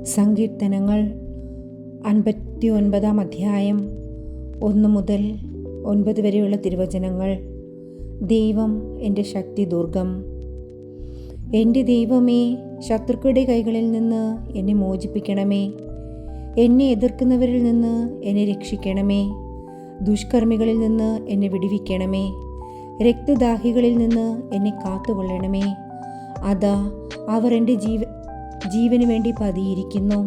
സങ്കീർത്തനങ്ങൾ 59 അധ്യായം 1 മുതൽ 9 വരെയുള്ള തിരുവചനങ്ങൾ. ദൈവം എൻ്റെ ശക്തി ദുർഗം. എൻ്റെ ദൈവമേ, ശത്രുക്കളുടെ കൈകളിൽ നിന്ന് എന്നെ മോചിപ്പിക്കണമേ. എന്നെ എതിർക്കുന്നവരിൽ നിന്ന് എന്നെ രക്ഷിക്കണമേ. ദുഷ്കർമ്മികളിൽ നിന്ന് എന്നെ വിടുവിക്കണമേ. രക്തദാഹികളിൽ നിന്ന് എന്നെ കാത്തുകൊള്ളണമേ. അതാ, അവർ എൻ്റെ ജീവന് വേണ്ടി പതിയിരിക്കുന്നു.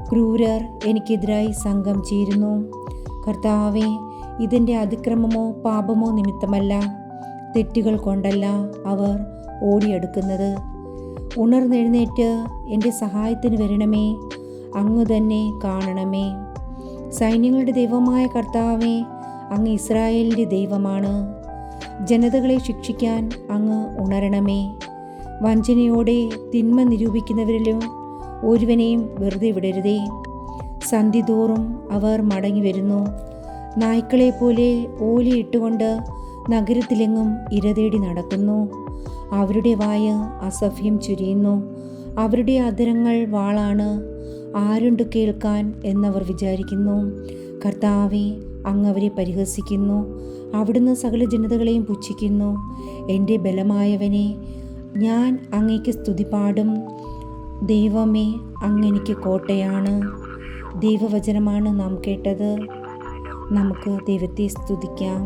ക്രൂരർ എനിക്കെതിരായി സംഘം ചേരുന്നു. കർത്താവേ, ഇതെൻ്റെ അതിക്രമമോ പാപമോ നിമിത്തമല്ല, തെറ്റുകൾ കൊണ്ടല്ല അവർ ഓടിയെടുക്കുന്നത്. ഉണർന്നെഴുന്നേറ്റ് എൻ്റെ സഹായത്തിന് വരണമേ. അങ്ങ് തന്നെ കാണണമേ. സൈന്യങ്ങളുടെ ദൈവമായ കർത്താവേ, അങ്ങ് ഇസ്രായേലിൻ്റെ ദൈവമാണ്. ജനതകളെ ശിക്ഷിക്കാൻ അങ്ങ് ഉണരണമേ. വഞ്ചനയോടെ തിന്മ നിരൂപിക്കുന്നവരിലും ഒരുവനെയും വെറുതെ വിടരുതേ. സന്ധ്യതോറും അവർ മടങ്ങി വരുന്നു. നായ്ക്കളെപ്പോലെ ഓലിയിട്ടുകൊണ്ട് നഗരത്തിലെങ്ങും ഇരതേടി നടക്കുന്നു. അവരുടെ വായ അസഭ്യം ചുരിയുന്നു. അവരുടെ അധരങ്ങൾ വാളാണ്. ആരുണ്ട് കേൾക്കാൻ എന്നവർ വിചാരിക്കുന്നു. കർത്താവേ, അങ്ങ് അവരെ പരിഹസിക്കുന്നു. അവിടുന്ന് സകല ജനതകളെയും പുച്ഛിക്കുന്നു. എൻ്റെ ബലമായവനെ, ഞാൻ അങ്ങേക്ക് സ്തുതി പാടും. ദൈവമേ, അങ്ങെനിക്ക് കോട്ടയാണ്. ദൈവവചനമാണ് നാം കേട്ടത്. നമുക്ക് ദൈവത്തെ സ്തുതിക്കാം.